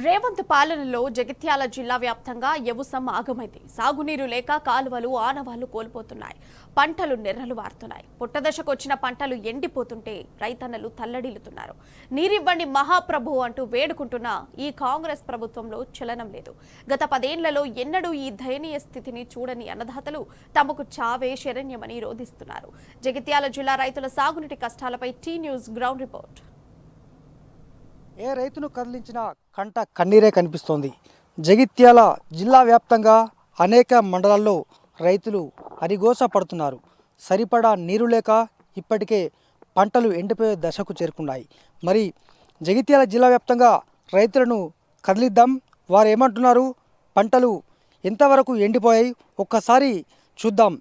రేవంత్ పాలనలో జగిత్యాల జిల్లా వ్యాప్తంగా యవుసం ఆగమైంది. సాగునీరు లేక కాలువలు ఆనవాళ్లు కోల్పోతున్నాయి. పంటలు నెర్రలు వారుతున్నాయి. పుట్టదశకొచ్చిన పంటలు ఎండిపోతుంటే రైతన్నలు తల్లడిల్లుతున్నారు. నీరివ్వండి మహాప్రభు అంటూ వేడుకుంటున్న ఈ కాంగ్రెస్ ప్రభుత్వంలో చలనం లేదు. గత 10 ఏళ్లలో ఎన్నడూ ఈ దయనీయ స్థితిని చూడని అన్నదాతలు తమకు చావే శరణ్యమని రోధిస్తున్నారు. జగిత్యాల జిల్లా రైతుల సాగునీటి కష్టాలపై టీ న్యూస్ గ్రౌండ్ రిపోర్ట్. ఏ రైతును కదిలించినా కంట కన్నీరే కనిపిస్తోంది. జగిత్యాల జిల్లా వ్యాప్తంగా అనేక మండలాల్లో రైతులు అరిగోస పడుతున్నారు. సరిపడా నీరు లేక ఇప్పటికే పంటలు ఎండిపోయే దశకు చేరుకున్నాయి. మరి జగిత్యాల జిల్లా వ్యాప్తంగా రైతులను కదిలిద్దాం, వారు ఏమంటున్నారు, పంటలు ఎంతవరకు ఎండిపోయాయి ఒక్కసారి చూద్దాం.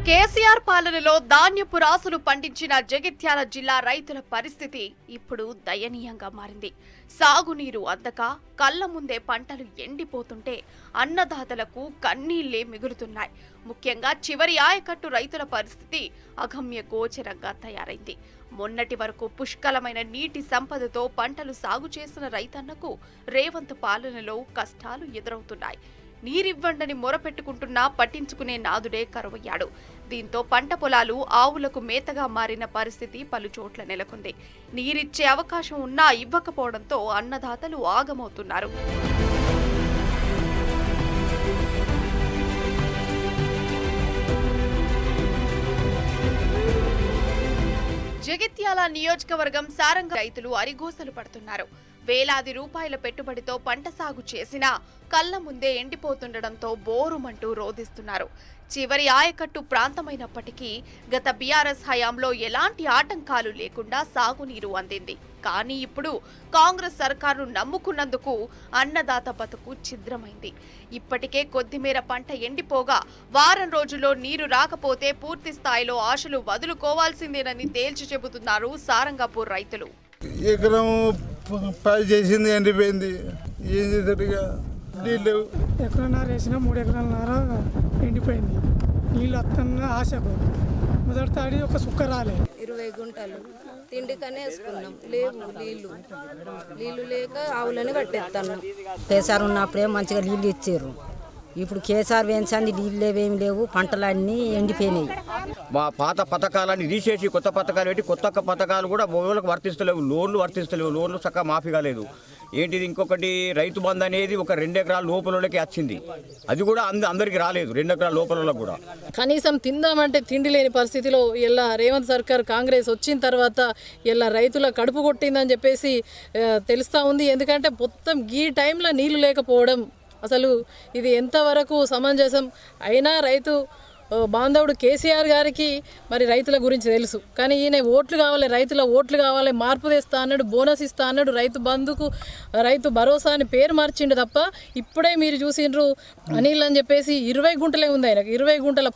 కేసీఆర్ పాలనలో ధాన్యపు రాసులు పండించిన జగిత్యాల జిల్లా రైతుల పరిస్థితి ఇప్పుడు దయనీయంగా మారింది. సాగునీరు అందక కళ్ల ముందే పంటలు ఎండిపోతుంటే అన్నదాతలకు కన్నీళ్లే మిగులుతున్నాయి. ముఖ్యంగా చివరి ఆయకట్టు రైతుల పరిస్థితి అగమ్య గోచరంగా తయారైంది. మొన్నటి వరకు పుష్కలమైన నీటి సంపదతో పంటలు సాగు చేసిన రైతన్నకు రేవంత్ పాలనలో కష్టాలు ఎదురవుతున్నాయి. నీరివ్వండని మొరపెట్టుకుంటున్నా పట్టించుకునే నాదుడే కరువయ్యాడు. దీంతో పంట పొలాలు ఆవులకు మేతగా మారిన పరిస్థితి పలుచోట్ల నెలకొంది. నీరిచ్చే అవకాశం ఉన్నా ఇవ్వకపోవడంతో అన్నదాతలు ఆగమవుతున్నారు. జగిత్యాల నియోజకవర్గం సారంగ రైతులు అరిగోసలు పడుతున్నారు. వేలాది రూపాయల పెట్టుబడితో పంట సాగు చేసినా కళ్ల ముందే ఎండిపోతుండటంతో బోరుమంటూ రోధిస్తున్నారు. చివరి ఆయకట్టు ప్రాంతమైనప్పటికీ గత బీఆర్ఎస్ హయాంలో ఎలాంటి ఆటంకాలు లేకుండా సాగునీరు అందింది. కానీ ఇప్పుడు కాంగ్రెస్ సర్కారును నమ్ముకున్నందుకు అన్నదాత బతుకు ఛిద్రమైంది. ఇప్పటికే కొద్దిమేర పంట ఎండిపోగా వారం రోజుల్లో నీరు రాకపోతే పూర్తి స్థాయిలో ఆశలు వదులుకోవాల్సిందేనని తేల్చి చెబుతున్నారు సారంగపూర్ రైతులు. ఎకరం పై చేసింది ఎండిపోయింది, ఏం చేసేట్టుగా నీళ్ళు ఎకరన్నర వేసినా 3 ఎకరాలన్నర ఎండిపోయింది. నీళ్ళు వస్తున్న ఆశకు మొదటి తాడి ఒక సుక్క రాలే. 20 గుంటలు తిండికనే వేసుకున్నాం, లేవు నీళ్ళు లేక ఆవులని కట్టేస్తున్నాం. కేసీఆర్ ఉన్నప్పుడే మంచిగా నీళ్ళు ఇచ్చారు. ఇప్పుడు కేసీఆర్ వేయించండి, నీళ్ళు లేవేమి లేవు, పంటలన్నీ ఎండిపోయినాయి. మా పాత పథకాలన్నీ తీసేసి కొత్త పథకాలు పెట్టి కొత్త పథకాలు కూడా ఊళ్ళకి వర్తిస్తలేవు, లోన్లు వర్తిస్తలేవు, లోన్లు చక్కగా మాఫీ కాలేదు. ఏంటిది ఇంకొకటి రైతు బంధు అనేది ఒక 2 ఎకరాల లోపలకి వచ్చింది, అది కూడా అందరికి రాలేదు. 2 ఎకరాల లోపల కూడా కనీసం తిందామంటే తిండి లేని పరిస్థితిలో ఇలా రేవంత్ సర్కార్ కాంగ్రెస్ వచ్చిన తర్వాత ఇలా రైతుల కడుపు కొట్టిందని చెప్పేసి తెలుస్తూ ఉంది. ఎందుకంటే మొత్తం ఈ టైంలో నీళ్లు లేకపోవడం అసలు ఇది ఎంతవరకు సమంజసం. అయినా రైతు బాంధవుడు కేసీఆర్ గారికి మరి రైతుల గురించి తెలుసు. కానీ ఈయన ఓట్లు కావాలి, రైతుల ఓట్లు కావాలి, మార్పు తెస్తా అన్నాడు, బోనస్ ఇస్తా అన్నాడు, రైతు బంధుకు రైతు భరోసా అని పేరు మార్చిండు తప్ప ఇప్పుడే మీరు చూసిండ్రు అనిల్ అని చెప్పేసి 20 గుంటలే ఉంది ఆయనకు. 20 గుంటల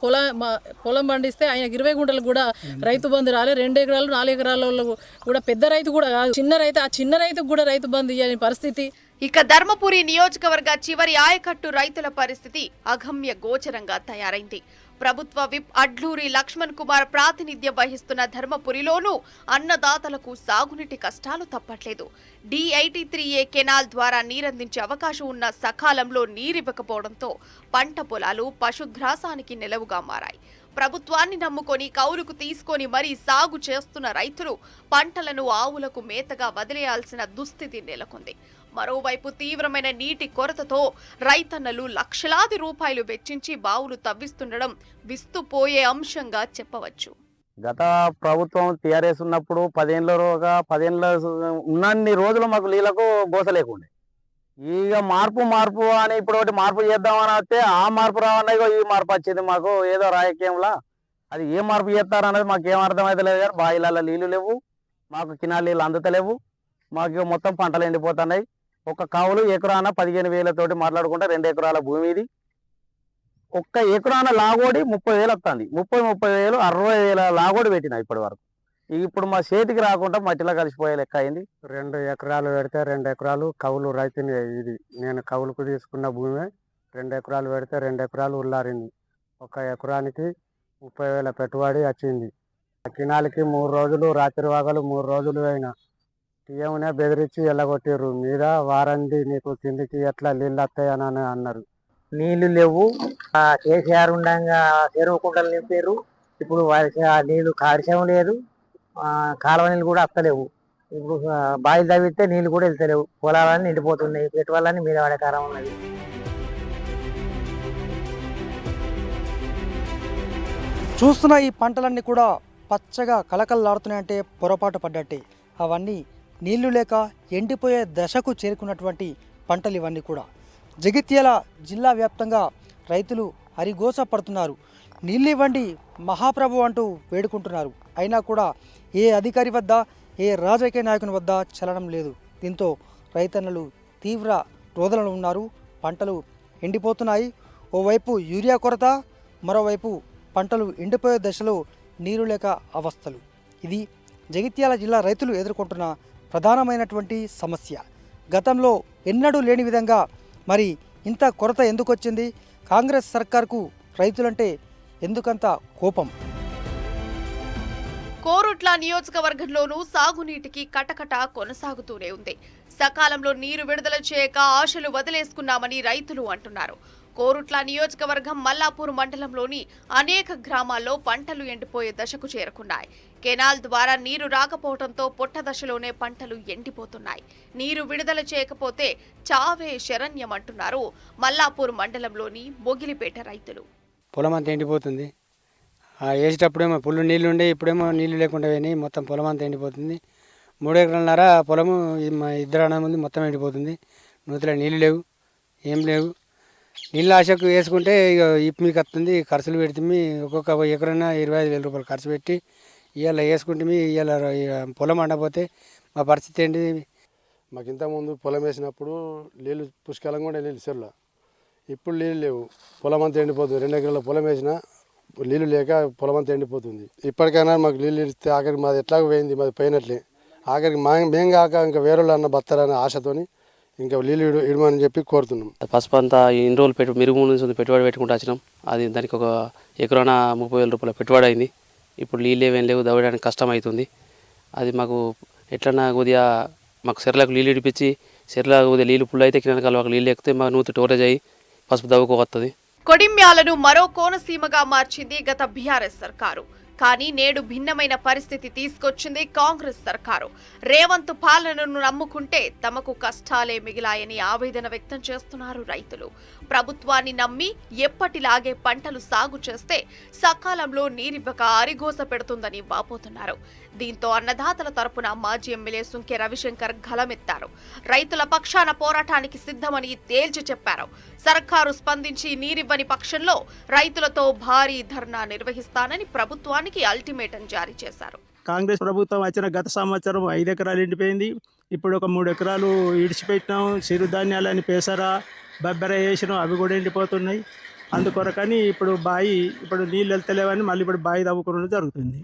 పొలం పండిస్తే ఆయనకు 20 గుంటలు కూడా రైతు బంధు రాలే. 2 ఎకరాలు 4 ఎకరాల కూడా పెద్ద రైతు కూడా కాదు, చిన్న రైతు. ఆ చిన్న రైతుకు కూడా రైతు బంధు ఇవ్వని పరిస్థితి. ఇక ధర్మపురి నియోజకవర్గ చివరి ఆయకట్టు రైతుల పరిస్థితి అగమ్య గోచరంగా తయారైంది. ప్రభుత్వ విప్ అడ్లూరి లక్ష్మణ్ కుమార్ ప్రాతినిధ్యం వహిస్తున్న ధర్మపురిలోనూ అన్నదాతలకు సాగునీటి కష్టాలు తప్పట్లేదు. D83A కెనాల్ ద్వారా నీరందించే అవకాశం ఉన్న సకాలంలో నీరివ్వకపోవడంతో పంట పొలాలు పశుగ్రాసానికి నెలవుగా మారాయి. ప్రభుత్వాన్ని నమ్ముకొని కౌలుకు తీసుకొని మరీ సాగు చేస్తున్న రైతులు పంటలను ఆవులకు మేతగా వదిలేయాల్సిన దుస్థితి నెలకొంది. మరోవైపు తీవ్రమైన నీటి కొరతతో రైతన్నలు లక్షలాది రూపాయలు వెచ్చించి బావులు తవ్విస్తుండడం విస్తుపోయే అంశంగా చెప్పవచ్చు. గత ప్రభుత్వం టీఆర్ఎస్ ఉన్నప్పుడు 10 ఏళ్ళ ఉన్నన్ని రోజులు మాకు నీళ్ళకు గోస లేకుండే. ఇక మార్పు అని ఇప్పుడు ఒకటి మార్పు చేద్దామని వస్తే ఆ మార్పు రావన్నా ఈ మార్పు వచ్చింది మాకు ఏదో రాజకీయంలో. అది ఏ మార్పు చేస్తారనేది మాకు ఏం అర్థమైతే లేదు. కానీ బాయిలలో నీళ్లు లేవు, మాకు కినాల నీళ్ళు అందుతలేవు, మాకు మొత్తం పంటలు ఎండిపోతున్నాయి. ఒక కావులు ఎకరాన 15,000 మాట్లాడుకుంటే 2 ఎకరాల భూమి ఇది. ఒక్క ఎకరాన లాగోడి 30,000 వస్తుంది. 30,000 60,000 లాగోడి పెట్టినా ఇప్పటి వరకు. ఇప్పుడు మా చేతికి రాకుండా మట్టిలో కలిసిపోయే లెక్క అయింది. 2 ఎకరాలు పెడితే 2 ఎకరాలు కౌలు రైతుని. ఇది నేను కౌలుకు తీసుకున్న భూమి. 2 ఎకరాలు పెడితే 2 ఎకరాలు ఉల్లారింది. 1 ఎకరానికి 30,000 పెట్టుబడి వచ్చింది. కినాలకి 3 రోజులు రాత్రి వాగలు 3 రోజులు అయినా టీఎంనే బెదిరించి వెళ్ళగొట్టారు మీద వారంది నీకు కిందికి ఎట్లా నీళ్ళు వస్తాయని అన్నారు. నీళ్లు లేవు. కేసీఆర్ ఉండగా చెరువు కుంటలు నింపారు. ఇప్పుడు నీళ్లు కాలుష్యం లేదు, కాలువ నీళ్ళు కూడా వస్తలేవు. ఇప్పుడు బావిలు తవ్వితే నీళ్ళు కూడా వెళ్తలేవు. పొలాలన్నీ నిండిపోతున్నాయి. పెట్టుబడులన్నీ మీద పడే కాలం ఉన్నది. చూస్తున్న ఈ పంటలన్నీ కూడా పచ్చగా కలకలలాడుతున్నాయంటే పొరపాటు పడ్డట్టే. అవన్నీ నీళ్లు లేక ఎండిపోయే దశకు చేరుకున్నటువంటి పంటలు ఇవన్నీ కూడా. జగిత్యాల జిల్లా వ్యాప్తంగా రైతులు హరిగోస పడుతున్నారు. నీళ్ళు ఇవ్వండి మహాప్రభు అంటూ వేడుకుంటున్నారు. అయినా కూడా ఏ అధికారి వద్ద, ఏ రాజకీయ నాయకుని వద్ద చలనం లేదు. దీంతో రైతన్నలు తీవ్ర రోదనలు ఉన్నారు. పంటలు ఎండిపోతున్నాయి. ఓవైపు యూరియా కొరత, మరోవైపు పంటలు ఎండిపోయే దశలో నీరు లేక అవస్థలు. ఇది జగిత్యాల జిల్లా రైతులు ఎదుర్కొంటున్న ప్రధానమైనటువంటి సమస్య. గతంలో ఎన్నడూ లేని విధంగా మరి ఇంత కొరత ఎందుకు వచ్చింది? కాంగ్రెస్ సర్కార్కు రైతులంటే ఎందుకంత కోపం? కోరుట్ల నియోజకవర్గంలోనూ సాగునీటికి కటకట కొనసాగుతూనే ఉంది. సకాలంలో నీరు విడుదల చేయక ఆశలు వదిలేసుకున్నామని రైతులు అంటున్నారు. కోరుట్ల నియోజకవర్గం మల్లాపూర్ మండలంలోని అనేక గ్రామాల్లో పంటలు ఎండిపోయే దశకు చేరుకున్నాయి. కెనాల్ ద్వారా నీరు రాకపోవడంతో పొట్ట దశలోనే పంటలు ఎండిపోతున్నాయి. నీరు విడుదల చేయకపోతే చావే శరణ్యమంటున్నారు మల్లాపూర్ మండలంలోని బొగిలిపేట రైతులు. పొలం అంతా ఎండిపోతుంది. వేసేటప్పుడేమో పుల్లు నీళ్ళు ఉండే, ఇప్పుడేమో నీళ్ళు లేకుండా పోయినాయి. మొత్తం పొలం అంతా ఎండిపోతుంది. 3 ఎకరాలన్నర పొలము ఇద్దరు అన్న ముందు మొత్తం ఎండిపోతుంది. నూతిలో నీళ్ళు లేవు, ఏం లేవు. నీళ్ళ ఆశకు వేసుకుంటే ఇక ఇప్పు మీకు వస్తుంది. ఖర్చులు పెడితే ఒక్కొక్క ఎకరన్నా 25,000 రూపాయలు ఖర్చు పెట్టి ఇవాళ వేసుకుంటే ఇవాళ పొలం అండపోతే మా పరిస్థితి ఏంటి? మాకు ఇంతకుముందు పొలం వేసినప్పుడు నీళ్ళు పుష్కలంగా ఉండే నీళ్ళు చెరువులో. ఇప్పుడు నీళ్ళు లేవు, పొలం అంతా ఎండిపోతుంది. 2 ఎకరాల పొలం వేసినా నీళ్ళు లేక పొలం అంతా ఎండిపోతుంది. ఇప్పటికైనా మాకు నీళ్ళు ఇస్తే ఆఖరికి మాది ఎట్లాగో పోయింది, మాది పోయినట్లే. ఆఖరికి మేము కాక ఇంకా వేరే వాళ్ళు అన్న బతారనే ఆశతోని ఇంకా నీళ్ళు ఇడమని చెప్పి కోరుతున్నాం. పసుపు అంతా ఇన్ని రోజులు మిరుగు నుంచి పెట్టుబడి పెట్టుకుంటూ వచ్చినాం. అది దానికి ఒక ఎకరాన 30,000 రూపాయల పెట్టుబడి అయింది. ఇప్పుడు నీళ్ళు ఏమేం లేవు, దవ్వడానికి కష్టం అవుతుంది. అది మాకు ఎట్లన్నా కొద్దిగా మాకు చెర్లకు నీళ్ళు ఇడిపించి చెర్లకు కొద్దిగా నీళ్ళు పుల్లు అయితే కింద కాలువకు నీళ్ళు ఎక్కితే మాకు నూతి స్టోరేజ్ అయ్యి పసుపు దవ్వుకోవస్తుంది. కొడిమ్యాలను మరో కోనసీమగా మార్చింది గత బీఆర్ఎస్ సర్కారు. కానీ నేడు భిన్నమైన పరిస్థితి తీసుకొచ్చింది కాంగ్రెస్ సర్కారు. రేవంత్ పాలనను నమ్ముకుంటే తమకు కష్టాలే మిగిలాయని ఆవేదన వ్యక్తం చేస్తున్నారు రైతులు. ప్రభుత్వాన్ని నమ్మి ఎప్పటిలాగే పంటలు సాగు చేస్తే సకాలంలో నీరివ్వక అరిగోస పెడుతుందని వాపోతున్నారు. దీంతో అన్నదాతల తరపున మాజీ ఎమ్మెల్యే సుంకె రవిశంకర్ గళమెత్తారు. రైతుల పక్షాన పోరాటానికి సిద్ధమని తేల్చి చెప్పారు. సర్కారు స్పందించి నీరివ్వని పక్షంలో రైతులతో భారీ ధర్నా నిర్వహిస్తానని ప్రభుత్వానికి అల్టిమేటం జారీ చేశారు. కాంగ్రెస్ ప్రభుత్వం వచ్చిన గత సంవత్సరం 5 ఎకరాలు ఎండిపోయింది. ఇప్పుడు ఒక 3 ఎకరాలు ఇడిచిపెట్టినాం. చిరుధాన్యాలని పెసర బొబ్బర వేసినాం, అవి కూడా ఎండిపోతున్నాయి. అందుకొరకని ఇప్పుడు నీళ్ళు వెళ్తలేవని మళ్ళీ ఇప్పుడు బావి తవ్వుకోవడం జరుగుతుంది.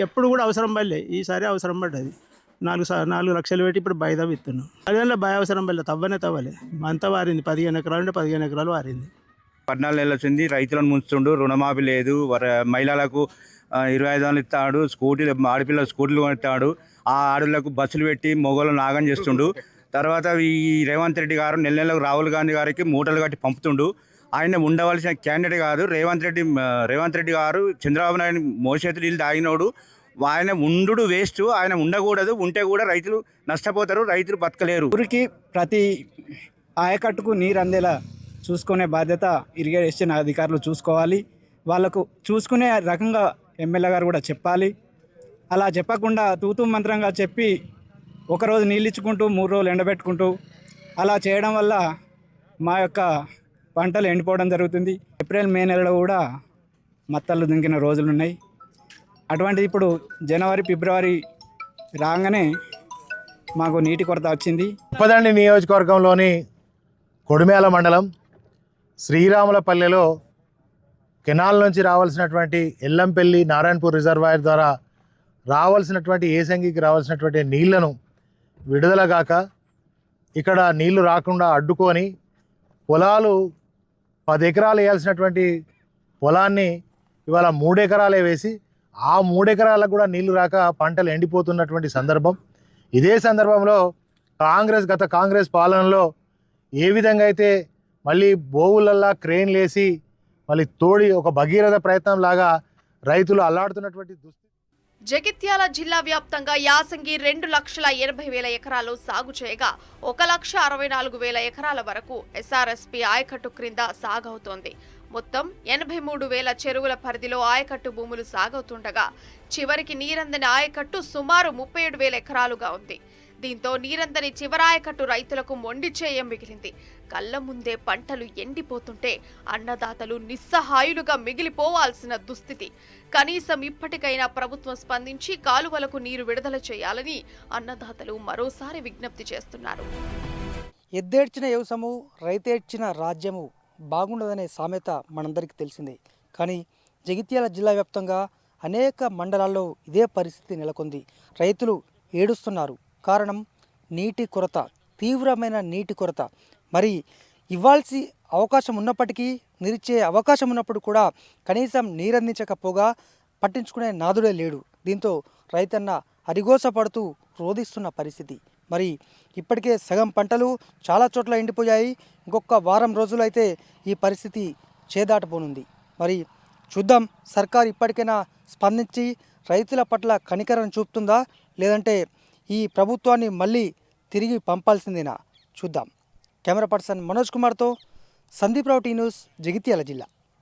ఎప్పుడు కూడా అవసరం పడలే, ఈసారి అవసరం పడ్డది. 4 లక్షలు పెట్టి ఇప్పుడు బావి తవ్విస్తున్నాం. అదేలా బావి అవసరం పడలే, తవ్వలే. అంతా వారింది. 15 ఎకరాలు ఉంటే 15 ఎకరాలు వారింది. 14 నెలలు వచ్చింది. రైతులను ముంచుతుండు, రుణమాఫీ లేదు. మహిళలకు 25,000 ఇస్తాడు. ఆడపిల్లల స్కూటీలు కొనిస్తాడు. ఆ ఆడలకు బస్సులు పెట్టి మొగోళ్ళను నాగం చేస్తుండు. తర్వాత ఈ రేవంత్ రెడ్డి గారు నెలకు రాహుల్ గాంధీ గారికి మూటలు కట్టి పంపుతుండు. ఆయన ఉండవలసిన క్యాండిడేట్ కాదు. రేవంత్ రెడ్డి గారు చంద్రబాబు నాయుడు మోసేతులు నీళ్ళు తాగినోడు. ఆయన ఉండు వేస్ట్, ఆయన ఉండకూడదు. ఉంటే కూడా రైతులు నష్టపోతారు, రైతులు బతకలేరు. ఊరికి ప్రతి ఆయకట్టుకు నీరు అందేలా చూసుకునే బాధ్యత ఇరిగేషన్ అధికారులు చూసుకోవాలి. వాళ్ళకు చూసుకునే రకంగా ఎమ్మెల్యే గారు కూడా చెప్పాలి. అలా చెప్పకుండా తూతూ మంత్రంగా చెప్పి ఒకరోజు నీళ్ళు ఇచ్చుకుంటూ 3 రోజులు ఎండబెట్టుకుంటూ అలా చేయడం వల్ల మా యొక్క పంటలు ఎండిపోవడం జరుగుతుంది. ఏప్రిల్ మే నెలలో కూడా మత్తళ్ళు దుంకిన రోజులు ఉన్నాయి. అటువంటిది ఇప్పుడు జనవరి ఫిబ్రవరి రాగానే మాకు నీటి కొరత వచ్చింది. ఉప్పదండి నియోజకవర్గంలోని కొడిమ్యాల మండలం శ్రీరాములపల్లెలో కెనాల్ నుంచి రావాల్సినటువంటి ఎల్లంపల్లి నారాయణపూర్ రిజర్వాయర్ ద్వారా రావాల్సినటువంటి ఏసంగికి రావాల్సినటువంటి నీళ్లను విడుదల కాక ఇక్కడ నీళ్లు రాకుండా అడ్డుకొని పొలాలు 10 ఎకరాలు వేయాల్సినటువంటి పొలాన్ని ఇవాళ 3 ఎకరాలే వేసి ఆ 3 ఎకరాలకు కూడా నీళ్లు రాక పంటలు ఎండిపోతున్నటువంటి సందర్భం. ఇదే సందర్భంలో గత కాంగ్రెస్ పాలనలో ఏ విధంగా అయితే మళ్ళీ బోవులల్లా క్రెయిన్లు వేసి మళ్ళీ తోడి ఒక భగీరథ ప్రయత్నం లాగా రైతులు అల్లాడుతున్నటువంటి దుస్థితి. జగిత్యాల జిల్లా వ్యాప్తంగా యాసంగి 2,80,000 ఎకరాలు సాగు చేయగా 1,64,000 ఎకరాల వరకు ఎస్ఆర్ఎస్పీ ఆయకట్టు క్రింద సాగవుతోంది. మొత్తం 83,000 చెరువుల పరిధిలో ఆయకట్టు భూములు సాగవుతుండగా చివరికి నీరందని ఆయకట్టు సుమారు 37,000 ఎకరాలుగా ఉంది. దీంతో నీరందని చివరాయకట్టు రైతులకు మొండి చేయ మిగిలింది. కళ్ల ముందే పంటలు ఎండిపోతుంటే అన్నదాతలు నిస్సహాయులుగా మిగిలిపోవాల్సిన దుస్థితి. కనీసం ఇప్పటికైనా ప్రభుత్వం స్పందించి కాలువలకు నీరు విడుదల చేయాలని అన్నదాతలు మరోసారి విజ్ఞప్తి చేస్తున్నారు. ఎద్దేడ్చిన వ్యవసాయము రైతేడ్చిన రాజ్యము బాగుండదనే సామెత మనందరికీ తెలిసిందే. కానీ జగిత్యాల జిల్లా వ్యాప్తంగా అనేక మండలాల్లో ఇదే పరిస్థితి నెలకొంది. రైతులు ఏడుస్తున్నారు. కారణం నీటి కొరత, తీవ్రమైన నీటి కొరత. మరి ఇవ్వాల్సి అవకాశం ఉన్నప్పటికీ, నిరిచే అవకాశం ఉన్నప్పుడు కూడా కనీసం నీరందించకపోగా పట్టించుకునే నాదుడే లేడు. దీంతో రైతన్న అరిగోసపడుతూ రోధిస్తున్న పరిస్థితి. మరి ఇప్పటికే సగం పంటలు చాలా చోట్ల ఎండిపోయాయి. ఇంకొక వారం రోజులైతే ఈ పరిస్థితి చేదాటపోనుంది. మరి చూద్దాం, సర్కార్ ఇప్పటికైనా స్పందించి రైతుల పట్ల కనికరం చూపుతుందా, లేదంటే ఈ ప్రభుత్వాన్ని మళ్ళీ తిరిగి పంపాల్సిందేనా చూద్దాం. కెమెరా పర్సన్ మనోజ్ కుమార్తో సందీప్ రావు, టీ న్యూస్, జగిత్యాల జిల్లా.